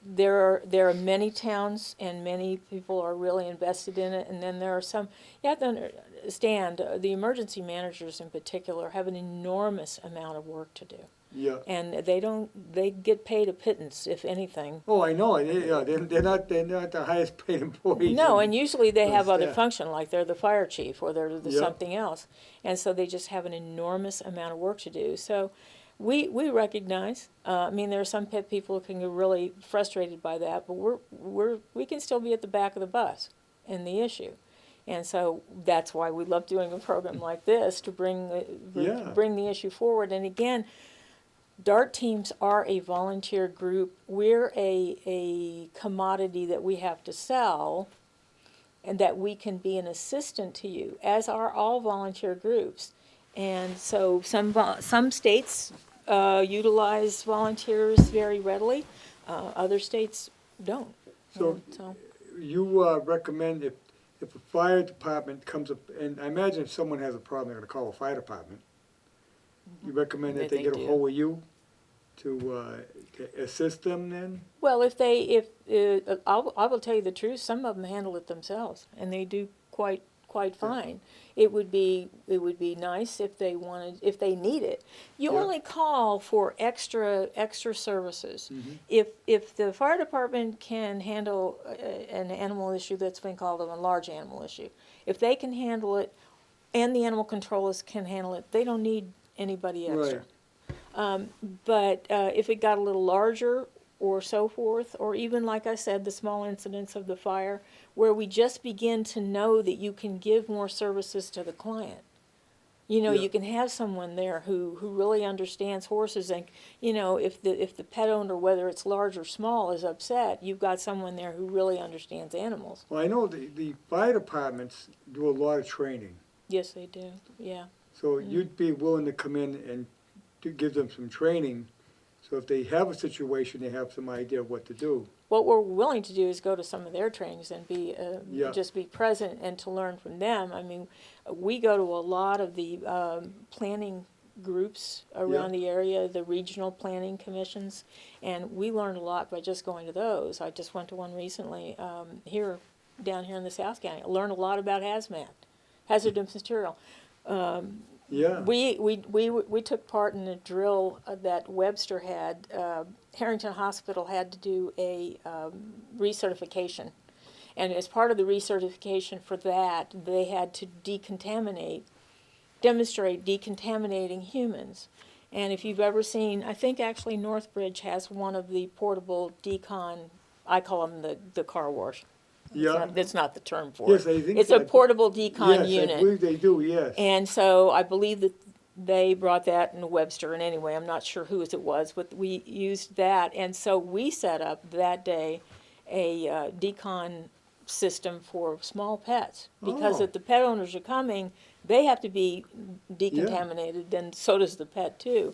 there are many towns and many people are really invested in it, and then there are some. You have to understand the emergency managers in particular have an enormous amount of work to do, Yeah. and they get paid a pittance, if anything. Oh, I know. They're not the highest paid employees. No, in- and usually they have other staff. function, like they're the fire chief or they're the Yeah. something else, and so they just have an enormous amount of work to do. So we recognize. I mean, there are some people who can get really frustrated by that, but we can still be at the back of the bus in the issue, And so that's why we love doing a program like this, to bring Yeah. bring the issue forward. And again, DART teams are a volunteer group. We're a commodity that we have to sell, and that we can be an assistant to you, as are all volunteer groups. And so some states utilize volunteers very readily, other states don't. So And so you recommend if a fire department comes up, and I imagine if someone has a problem, they're gonna call the fire department. You recommend that they They get a do. hold of you to assist them then? Well, I will tell you the truth, some of them handle it themselves, and they do quite fine. It would be nice if they need it. You Yeah. only call for extra services. Mhm. If the fire department can handle an animal issue that's been called a large animal issue, if they can handle it, and the animal controllers can handle it, they don't need anybody extra. Right. But if it got a little larger or so forth, or even, like I said, the small incidents of the fire, where we just begin to know that you can give more services to the client. You know, Yeah. you can have someone there who really understands horses, and, you know, if the pet owner, whether it's large or small, is upset, you've got someone there who really understands animals. Well, I know the fire departments do a lot of training, Yes, they do, yeah. so you'd be willing to come in and to give them some training, so if they have a situation, they have some idea of what to do. What we're willing to do is go to some of their trainings and Yeah. just be present and to learn from them. I mean, we go to a lot of the planning groups around the area, the regional planning commissions, and we learn a lot by just going to those. I just went to one recently down here in the South County. I learned a lot about hazmat, hazardous material. Yeah. We took part in a drill that Webster had. Harrington Hospital had to do a recertification. And as part of the recertification for that, they had to demonstrate decontaminating humans. And if you've ever seen, I think actually Northbridge has one of the portable decon, I call them the car wash. Yeah. That's not the term for Yes, it. I think It's a that- portable decon Yes, unit. I believe they do, yes. And so I believe that they brought that in Webster, and anyway, I'm not sure whose it was, but we used that. And so we set up that day a decon system for small pets, because Oh. if the pet owners are coming, they have to be decontaminated, and so does the pet too.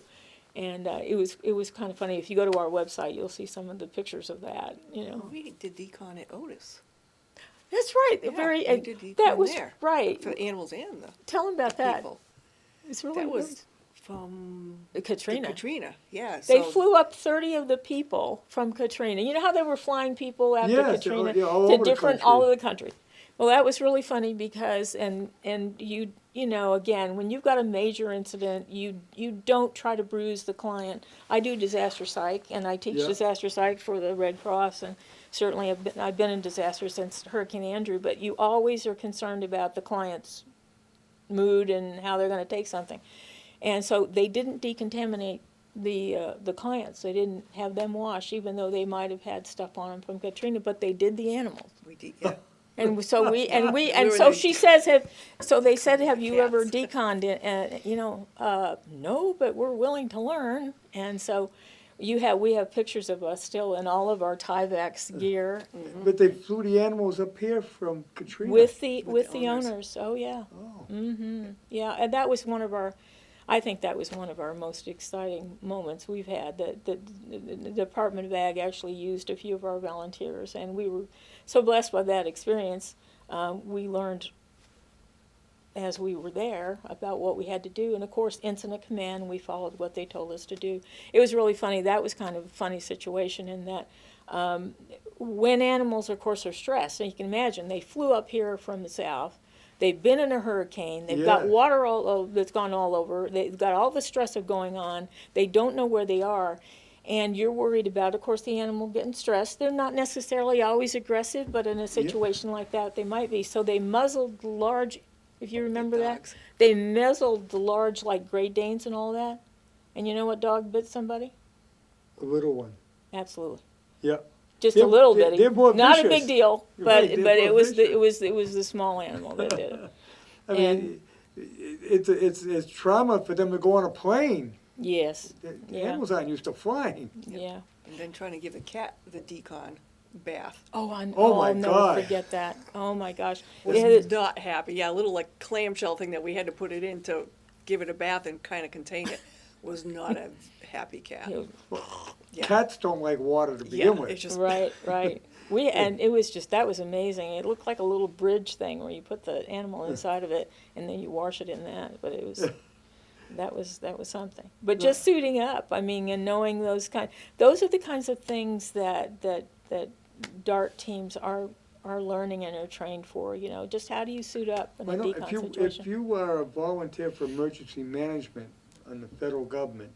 And it was kind of funny. If you go to our website, you'll see some of the pictures of that, you know. We did decon at Otis. That's right, Yeah, very, we did decon that was there. right. For the animals and the Tell them about that. people. It's really That was good. from Katrina. Katrina, yeah. They so- flew up 30 of the people from Katrina. You know how they were flying people after Yes, Katrina yeah, all to over the different, country. all over the country. Well, that was really funny because, and you know, again, when you've got a major incident, you don't try to bruise the client. I do disaster psych, and I teach Yeah. disaster psych for the Red Cross, and certainly I've been in disaster since Hurricane Andrew, but you always are concerned about the client's mood and how they're going to take something. And so they didn't decontaminate the clients. They didn't have them wash, even though they might have had stuff on them from Katrina, but they did the animals. We did, yeah. And so we We were so the she says, so they said, have you ever cats. deconned it? And you know, no, but we're willing to learn. And so we have pictures of us still in all of our Tyvek gear But they flew the animals up here from Katrina. with the owners. owners. Oh yeah. Oh. Yeah, and that was I think that was one of our most exciting moments we've had. The Department of Ag actually used a few of our volunteers, and we were so blessed by that experience. We learned as we were there about what we had to do, and of course, incident command, we followed what they told us to do. It was really funny. That was kind of a funny situation in that when animals, of course, are stressed, and you can imagine, they flew up here from the south. They've been in a hurricane. They've got Yeah. water that's gone all over. They've got all the stress of going on. They don't know where they are. And you're worried about, of course, the animal getting stressed. They're not necessarily always aggressive, but in a situation like that, they might be. So they muzzled the large, if you remember that, dogs. they muzzled the large, like Great Danes and all that. And you know what dog bit somebody? A little one. Absolutely. Yeah. just They're- a little they're- bitty. they're more Not a vicious. big deal, You're but right, they're but it more was vicious. it was the small animal that did it. I mean, it's trauma for them to go on a plane. Yes. The Yeah. animals aren't used to flying. Yeah. And then trying to give the cat the decon bath. Oh, Oh, my I'll never God. forget that. Oh my gosh. Was It had- not happy. Yeah, a little like clamshell thing that we had to put it in to give it a bath and kind of contain it. Was not a happy cat. Yeah. Cats don't like water to Yeah, begin with. it's just Right, right. And it was just, that was amazing. It looked like a little bridge thing where you put the animal inside of it and then you wash it in that, but it was, that was something. But just suiting up, I mean, and knowing those are the kinds of things that DART teams are learning and are trained for, you know, just how do you suit up in a I know, decon if you situation? are a volunteer for emergency management on the federal government,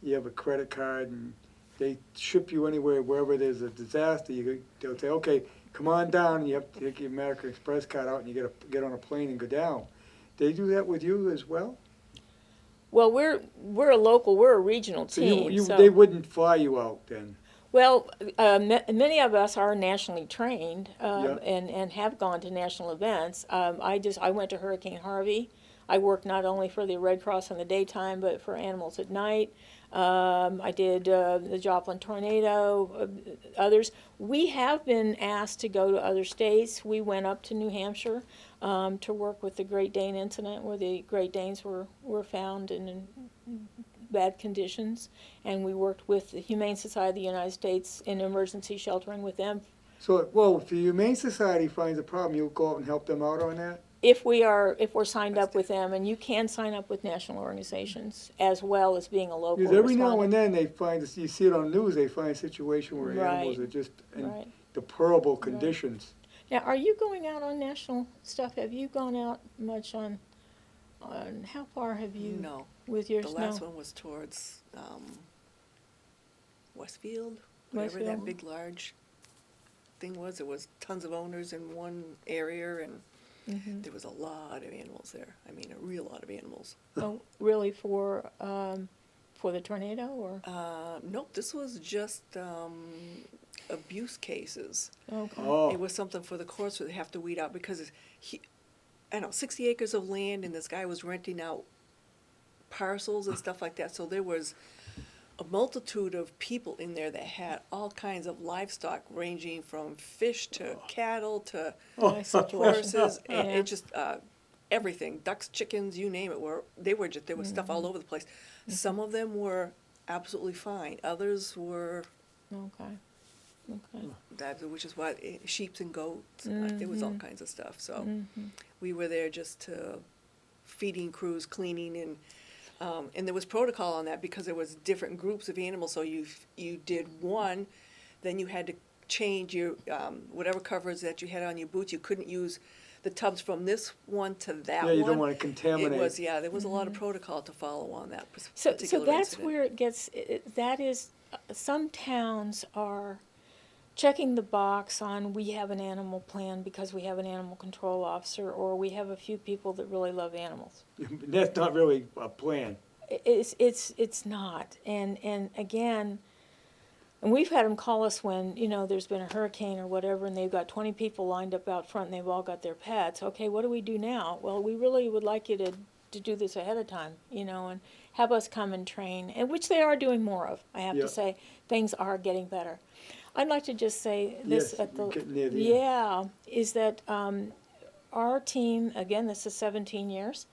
you have a credit card and they ship you anywhere, wherever there's a disaster, they'll say, okay, come on down, and you have to take your American Express card out and you get on a plane and go down. They do that with you as well? Well, we're a regional So team, so. they wouldn't fly you out then? Well, many of us are nationally trained Yeah. and have gone to national events. I went to Hurricane Harvey. I worked not only for the Red Cross in the daytime, but for animals at night. I did the Joplin tornado, others. We have been asked to go to other states. We went up to New Hampshire to work with the Great Dane incident where the Great Danes were found in bad conditions, and we worked with the Humane Society of the United States in emergency sheltering with them. So, well, if the Humane Society finds a problem, you'll go out and help them out on that? If we're signed up with them, and you can sign up with national organizations as well as being a local Because every now and respondent. then they find, you see it on the news, they find a situation where animals Right. are just in Right. deplorable conditions. Now, are you going out on national stuff? Have you gone out much on how far have you? no. With your The snow? last one was towards Westfield, whatever that Westfield. big large thing was. There was tons of owners in one area, and Mhm. there was a lot of animals there. I mean, a real lot of animals. Oh, really for the tornado or? Nope, this was just abuse cases. Okay. Oh, It was something for the courts where they have to weed out because I don't know, 60 acres of land, and this guy was renting out parcels and stuff like that. So there was a multitude of people in there that had all kinds of livestock, ranging from fish to cattle to Nice situation. horses, and Yeah. it just everything, ducks, chickens, you name it. There was stuff all over the place. Some of them were absolutely fine. Others were Okay. Okay. which is what sheep and goats. There was all kinds of stuff. So Mhm. we were there just to feeding crews, cleaning, and there was protocol on that because there was different groups of animals. So you did one, then you had to change your whatever covers that you had on your boots. You couldn't use the tubs from this one to that yeah, one. you don't want to contaminate. It was there was a lot of protocol to follow on that So particular that's incident. where it gets, that is, some towns are checking the box on, we have an animal plan because we have an animal control officer, or we have a few people that really love animals. That's not really a plan. It's not, and again, and we've had them call us when, you know, there's been a hurricane or whatever, and they've got 20 people lined up out front, and they've all got their pets. Okay, what do we do now? Well, we really would like you to do this ahead of time, you know, and have us come and train, and which they are doing more of, I have Yeah. to say. Things are getting better. I'd like to just say this Yes, at the, we're getting near the end. yeah, is that our team, again, this is 17 years,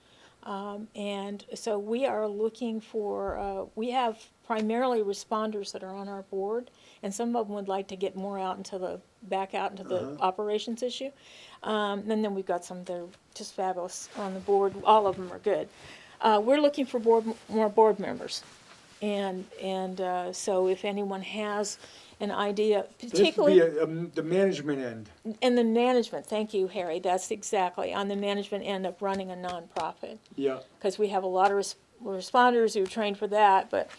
and so we are looking for, we have primarily responders that are on our board, and some of them would like to get more out into the, back out into the operations issue. And then we've got some that are just fabulous on the board. All of them are good. We're looking for more board members. And so if anyone has an idea, This would particularly. be the management end. And the management, thank you, Harry, that's exactly, on the management end of running a nonprofit. Yeah. Because we have a lot of responders who are trained for that, but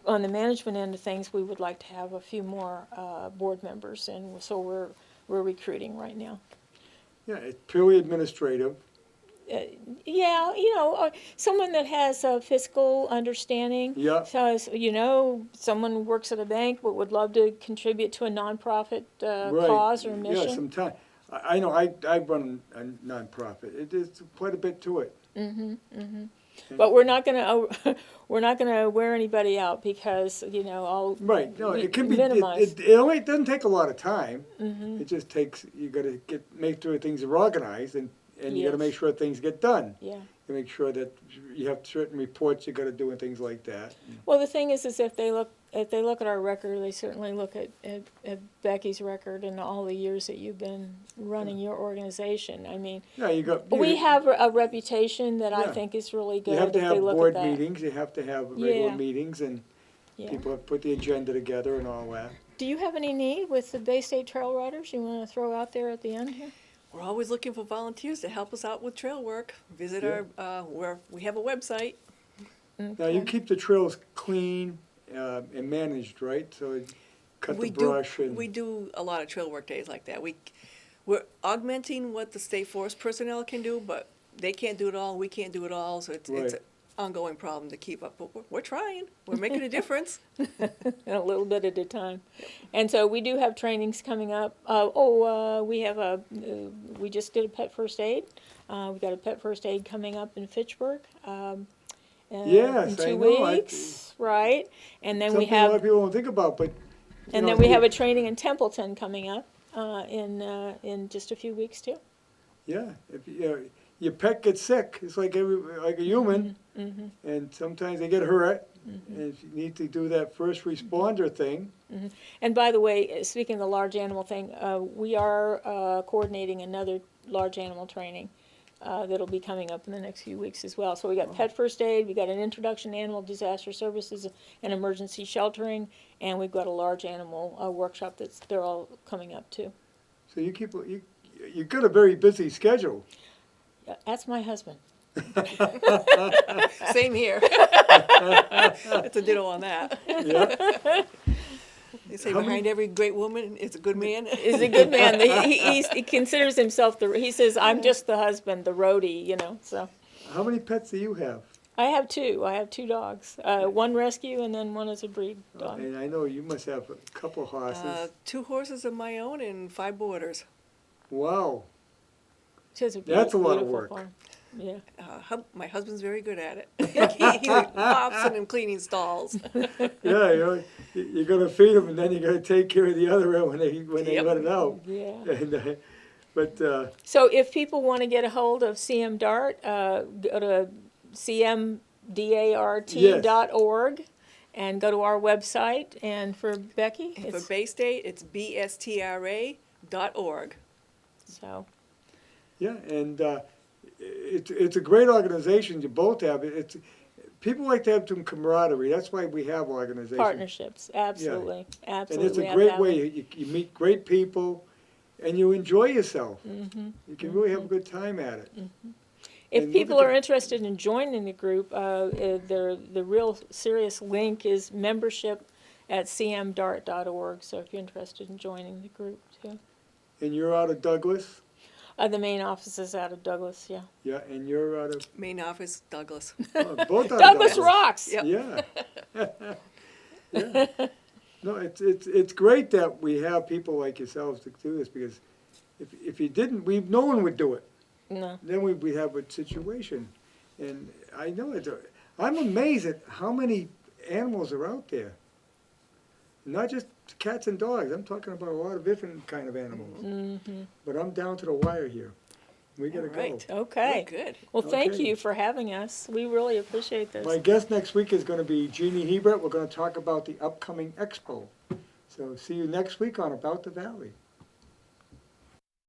on the management end of things, we would like to have a few more board members, and so we're recruiting right now. Yeah, it's purely administrative. Yeah, someone that has a fiscal understanding. Yeah. So, someone who works at a bank but would love to contribute to a nonprofit Right. cause or Yeah, mission. sometime. I know, I run a nonprofit. It is quite a bit to it. But we're not gonna wear anybody out because I'll Right, no, we it can be, minimize. it doesn't take a lot of time. Mm-hmm. It just takes, you gotta make sure things are organized, and you gotta make Yes. sure things get done. Yeah. You make sure that you have certain reports you gotta do and things like that. Well, the thing is if they look at our record, they certainly look at Becky's record and all the years that you've been running your organization. I mean, Yeah, we have a reputation that I Yeah. think is really good. You have to if have they look board at that. meetings, you have to have regular Yeah. meetings, and Yeah. people have to put the agenda together and all that. Do you have any need with the Bay State Trail Riders you want to throw out there at the end here? We're always looking for volunteers to help us out with trail work. Visit Yeah. where we have a website. Now, you keep the trails clean and managed, right? So it cut the brush and. We do a lot of trail work days like that. We're augmenting what the state forest personnel can do, but they can't do it all, we can't do it all, so it's Right. an ongoing problem to keep up. But we're trying, we're making a difference. A little bit at a time. And so we do have trainings coming up. We have we just did a pet first aid. We got a pet first aid coming up in Fitchburg. Yes, in I 2 know. weeks, right? And then we Something a lot of have, people don't think about, but. and then we have a training in Templeton coming up in just a few weeks too. Yeah, if your pet gets sick, it's like like a human, and sometimes they get hurt, and if you need to do that first responder thing. And by the way, speaking of the large animal thing, we are coordinating another large animal training that'll be coming up in the next few weeks as well. So we got pet first aid, we got an introduction to animal disaster services and emergency sheltering, and we've got a large animal workshop they're all coming up too. So you got a very busy schedule. That's my husband. Same here. It's a ditto on that. Yeah. They say How many- behind every great woman is a good man. Is a good man. He considers himself he says, I'm just the husband, the roadie, so. How many pets do you have? I have two. I have two dogs. One rescue and then one is a breed dog. And I know you must have a couple horses. 2 horses of my own and 5 boarders. Wow. She has a That's a lot of beautiful work. farm. Yeah. My husband's very good at it. He pops and cleaning stalls. Yeah, you're gonna feed them, and then you gotta take care of the other end when they Yep. let it out. Yeah. And, but So if people want to get a hold of CM Dart, go to cmdart.org and go to our website. And for Becky, And for it's Bay State, it's bstra.org. so. yeah, and it's a great organization you both have. People like to have some camaraderie. That's why we have organizations. Partnerships, absolutely, And absolutely. it's a We have great that way. You meet great people, and you enjoy yourself. Mm-hmm. You can really have a good time at it. If And look people at are interested in joining the group, the real serious link is membership at cmdart.org. So if you're interested in joining the group too. And you're out of Douglas? The main office is out of Douglas, yeah. Yeah, and you're out of, Main office, Douglas. both out of Douglas rocks! Yep. Yeah. Yeah. No, it's great that we have people like yourselves to do this, because if you didn't, no one would do it. No. Then we'd have a situation. And I know I'm amazed at how many animals are out there. Not just cats and dogs. I'm talking about a lot of different kind of animals. Mm-hmm. But I'm down to the wire here. We gotta go. Right. Okay. We're good. Well, thank Okay. you for having us. We really appreciate this. My guest next week is gonna be Jeannie Hebert. We're gonna talk about the upcoming expo. So see you next week on About the Valley.